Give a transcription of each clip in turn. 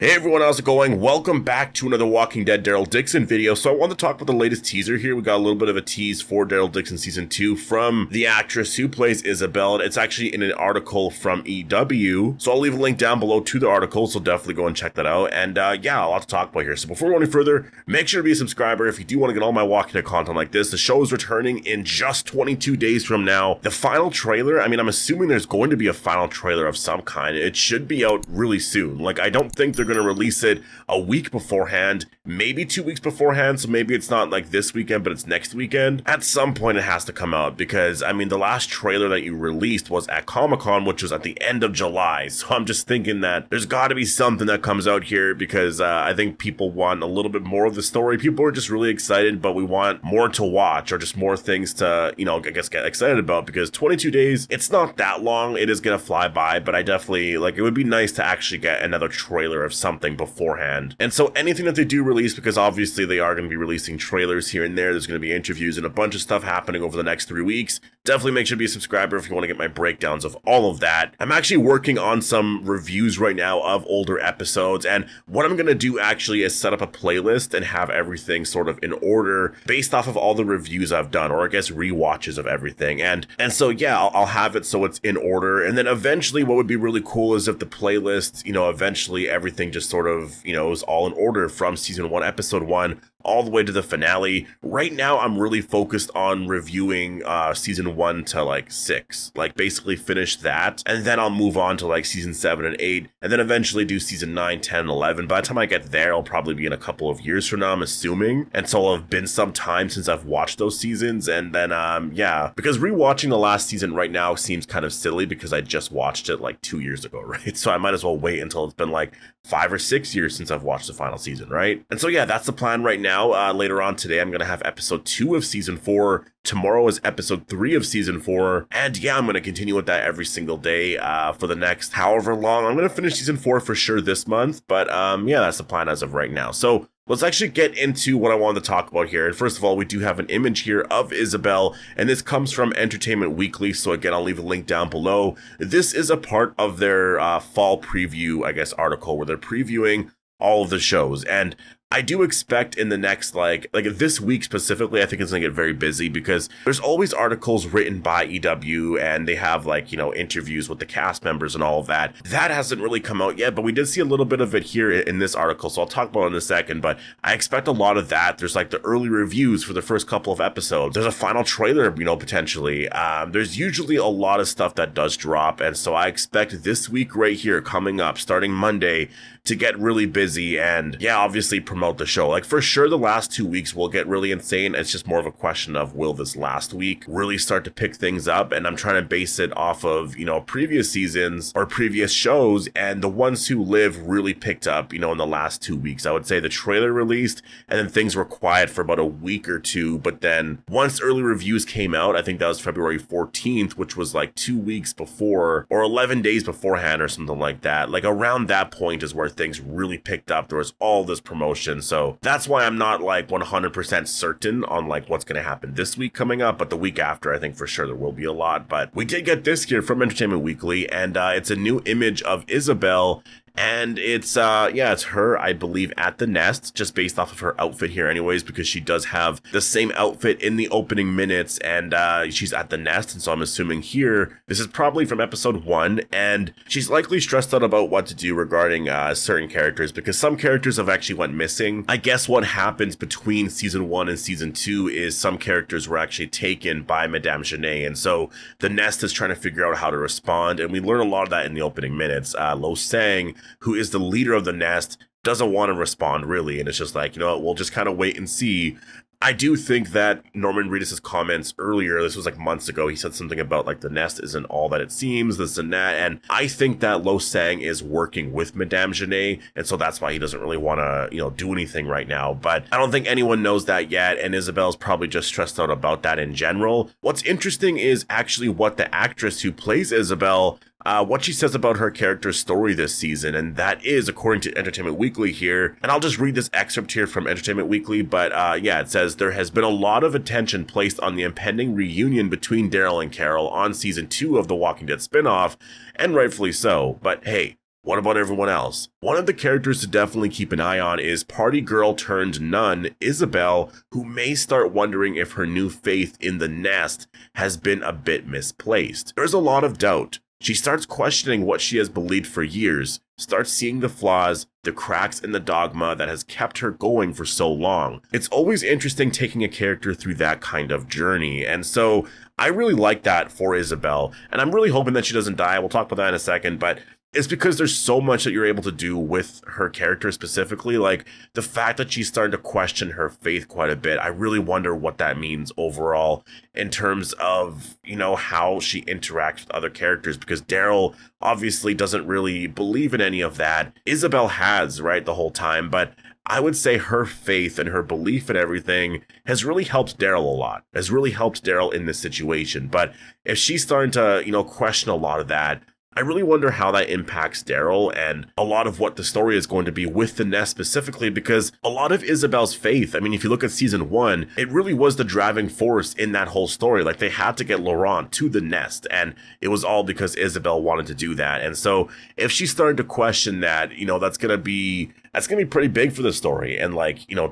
Hey everyone, how's it going? Welcome back to another Walking Dead Daryl Dixon video. So I want to talk about the latest teaser here. We got a little bit of a tease for Daryl Dixon Season 2 from the actress who plays Isabelle. And it's actually in an article from EW. So I'll leave a link down below to the article, so definitely go and check that out. And yeah, a lot to talk about here. So before we go any further, make sure to be a subscriber if you do want to get all my Walking Dead content like this. The show is returning in just 22 days from now. The final trailer, I'm assuming there's going to be a final trailer of some kind. It should be out really soon. Like, I don't think they're going to release it a week beforehand, maybe 2 weeks beforehand, so maybe it's not like this weekend, but it's next weekend. At some point it has to come out because, the last trailer that you released was at Comic-Con, which was at the end of July, so I'm just thinking that there's got to be something that comes out here because I think people want a little bit more of the story. People are just really excited, but we want more to watch or just more things to, I guess, get excited about because 22 days, it's not that long. It is going to fly by, but I definitely, it would be nice to actually get another trailer of something beforehand. And so anything that they do release, because obviously they are going to be releasing trailers here and there's going to be interviews and a bunch of stuff happening over the next 3 weeks. Definitely make sure to be a subscriber if you want to get my breakdowns of all of that. I'm actually working on some reviews right now of older episodes, and what I'm going to do actually is set up a playlist and have everything sort of in order based off of all the reviews I've done, or I guess rewatches of everything. And so yeah, I'll have it so it's in order, and then eventually what would be really cool is if the playlist, eventually everything just sort of, is all in order from season 1, episode 1, all the way to the finale. Right now, I'm really focused on reviewing season 1 to 6, basically finish that, and then I'll move on to season 7 and 8, and then eventually do season 9, 10, and 11. By the time I get there, I'll probably be in a couple of years from now, I'm assuming, and so it'll have been some time since I've watched those seasons, and then yeah, because rewatching the last season right now seems kind of silly because I just watched it 2 years ago, right? So I might as well wait until it's been 5 or 6 years since I've watched the final season, right? And so yeah, that's the plan right now. Later on today, I'm going to have episode 2 of season 4. Tomorrow is episode 3 of season 4. And yeah, I'm going to continue with that every single day for the next however long. I'm going to finish season 4 for sure this month. But yeah, that's the plan as of right now. So let's actually get into what I wanted to talk about here. And first of all, we do have an image here of Isabelle, and this comes from Entertainment Weekly. So again, I'll leave a link down below. This is a part of their fall preview, I guess, article where they're previewing all of the shows. And I do expect in the next, this week specifically, I think it's going to get very busy because there's always articles written by EW and they have interviews with the cast members and all of that. That hasn't really come out yet, but we did see a little bit of it here in this article, so I'll talk about it in a second, but I expect a lot of that. There's the early reviews for the first couple of episodes. There's a final trailer, potentially. There's usually a lot of stuff that does drop, and so I expect this week right here coming up, starting Monday, to get really busy and yeah, obviously promote the show. For sure, the last 2 weeks will get really insane. It's just more of a question of will this last week really start to pick things up, and I'm trying to base it off of, previous seasons or previous shows, and the ones who live really picked up, in the last 2 weeks. I would say the trailer released and then things were quiet for about a week or two, but then once early reviews came out, I think that was February 14th, which was 2 weeks before or 11 days beforehand or something like that. Around that point is where things really picked up. There was all this promotion, so that's why I'm not 100% certain on what's going to happen this week coming up, but the week after I think for sure there will be a lot. But we did get this here from Entertainment Weekly, and it's a new image of Isabelle. And it's it's her, I believe, at the nest, just based off of her outfit here anyways, because she does have the same outfit in the opening minutes, and she's at the nest, and so I'm assuming here, this is probably from episode 1, and she's likely stressed out about what to do regarding certain characters, because some characters have actually went missing. I guess what happens between season 1 and season 2 is some characters were actually taken by Madame Genet, and so the nest is trying to figure out how to respond, and we learn a lot of that in the opening minutes. Lo Sang, who is the leader of the nest, doesn't want to respond really, and it's just we'll just kind of wait and see. I do think that Norman Reedus' comments earlier, this was months ago, he said something about the nest isn't all that it seems, this and that, and I think that Lo Sang is working with Madame Genet, and so that's why he doesn't really want to, do anything right now, but I don't think anyone knows that yet, and Isabelle's probably just stressed out about that in general. What's interesting is actually what the actress who plays Isabelle, what she says about her character's story this season, and that is according to Entertainment Weekly here, and I'll just read this excerpt here from Entertainment Weekly, but yeah, it says, there has been a lot of attention placed on the impending reunion between Daryl and Carol on season 2 of the Walking Dead spinoff, and rightfully so, but hey, what about everyone else? One of the characters to definitely keep an eye on is party girl turned nun, Isabelle, who may start wondering if her new faith in the nest has been a bit misplaced. There's a lot of doubt. She starts questioning what she has believed for years, starts seeing the flaws, the cracks in the dogma that has kept her going for so long. It's always interesting taking a character through that kind of journey, and so I really like that for Isabelle, and I'm really hoping that she doesn't die. We'll talk about that in a second, but it's because there's so much that you're able to do with her character specifically. Like the fact that she's starting to question her faith quite a bit. I really wonder what that means overall in terms of, how she interacts with other characters, because Daryl obviously doesn't really believe in any of that. Isabelle has, right, the whole time, but I would say her faith and her belief in everything has really helped Daryl a lot, has really helped Daryl in this situation. But if she's starting to, question a lot of that, I really wonder how that impacts Daryl and a lot of what the story is going to be with the nest specifically, because a lot of Isabelle's faith, I mean, if you look at season 1, it really was the driving force in that whole story. Like they had to get Laurent to the nest, and it was all because Isabelle wanted to do that. And so if she's starting to question that, that's going to be pretty big for the story. And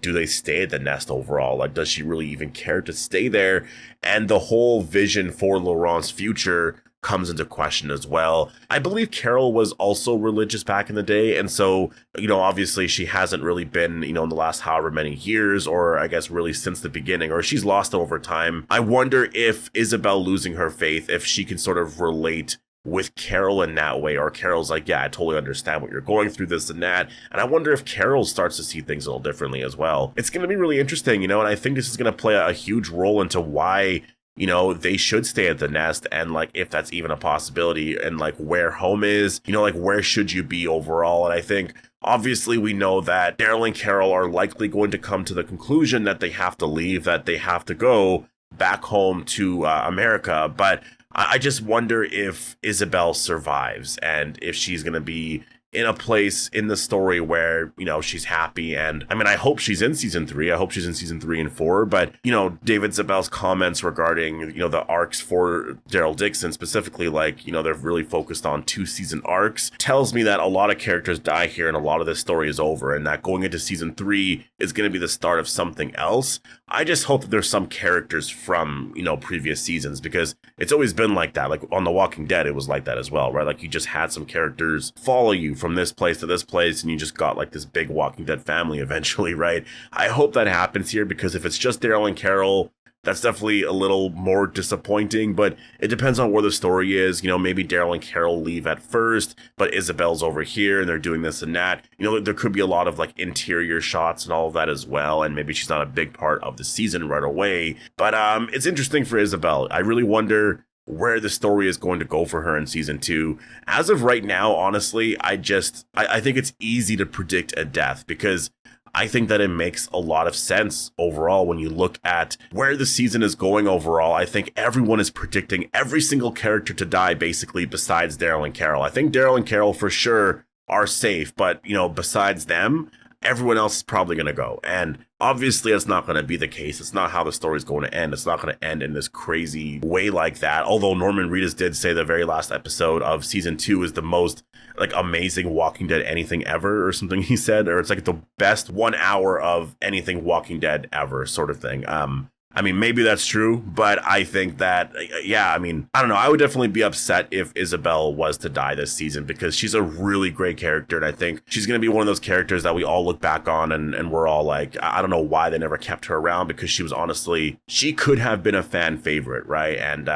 do they stay at the nest overall? Like, does she really even care to stay there? And the whole vision for Laurent's future comes into question as well. I believe Carol was also religious back in the day, and so, obviously she hasn't really been, in the last however many years, or I guess really since the beginning, or she's lost over time. I wonder if Isabelle losing her faith, if she can sort of relate with Carol in that way, or Carol's like, yeah, I totally understand what you're going through, this and that. And I wonder if Carol starts to see things a little differently as well. It's going to be really interesting, and I think this is going to play a huge role into why they should stay at the nest, and if that's even a possibility, and where home is, where should you be overall. And I think obviously we know that Daryl and Carol are likely going to come to the conclusion that they have to leave, that they have to go back home to America. But I just wonder if Isabelle survives and if she's going to be in a place in the story where, she's happy. And I mean, I hope she's in season 3. I hope she's in season 3 and 4. But, David Zabel's comments regarding, the arcs for Daryl Dixon specifically, they're really focused on 2-season arcs, tells me that a lot of characters die here and a lot of this story is over, and that going into season 3 is going to be the start of something else. I just hope that there's some characters from, previous seasons, because it's always been like that. Like on The Walking Dead, it was like that as well, right? Like you just had some characters follow you from this place to this place, and you just got this big Walking Dead family eventually, right? I hope that happens here, because if it's just Daryl and Carol, that's definitely a little more disappointing, but it depends on where the story is. Maybe Daryl and Carol leave at first, but Isabelle's over here and they're doing this and that. There could be a lot of interior shots and all of that as well, and maybe she's not a big part of the season right away. But it's interesting for Isabelle. I really wonder where the story is going to go for her in season 2. As of right now, honestly, I think it's easy to predict a death, because I think that it makes a lot of sense overall when you look at where the season is going overall. I think everyone is predicting every single character to die, basically, besides Daryl and Carol. I think Daryl and Carol for sure are safe, but, besides them, everyone else is probably going to go. And obviously, it's not going to be the case. It's not how the story is going to end. It's not going to end in this crazy way like that. Although Norman Reedus did say the very last episode of season 2 is the most amazing Walking Dead anything ever, or something he said, or it's the best 1 hour of anything Walking Dead ever, sort of thing. I mean, maybe that's true, but I think that, I don't know. I would definitely be upset if Isabelle was to die this season, because she's a really great character. And I think she's going to be one of those characters that we all look back on and we're all like, I don't know why they never kept her around, because she could have been a fan favorite, right? And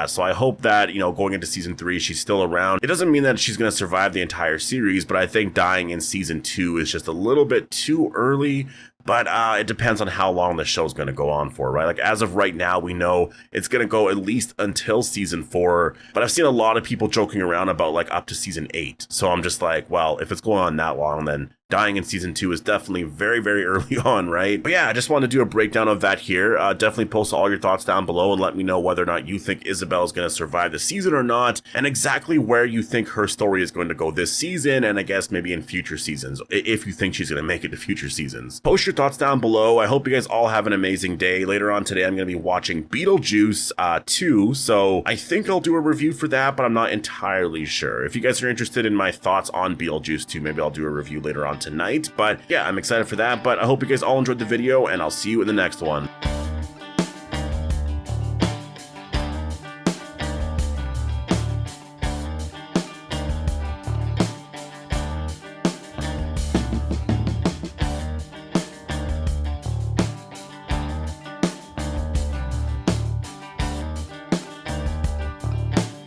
so I hope that, going into season 3, she's still around. It doesn't mean that she's going to survive the entire series, but I think dying in season 2 is just a little bit too early. But it depends on how long the show's going to go on for, right? As of right now, we know it's going to go at least until season 4. But I've seen a lot of people joking around about up to season 8. So I'm just like, well, if it's going on that long, then dying in season 2 is definitely very, very early on, right? But yeah, I just wanted to do a breakdown of that here. Definitely post all your thoughts down below and let me know whether or not you think Isabelle is going to survive the season or not, and exactly where you think her story is going to go this season, and I guess maybe in future seasons, if you think she's going to make it to future seasons. Post your thoughts down below. I hope you guys all have an amazing day. Later on today, I'm going to be watching Beetlejuice 2, so I think I'll do a review for that, but I'm not entirely sure. If you guys are interested in my thoughts on Beetlejuice 2, maybe I'll do a review later on tonight. But yeah, I'm excited for that. But I hope you guys all enjoyed the video, and I'll see you in the next one.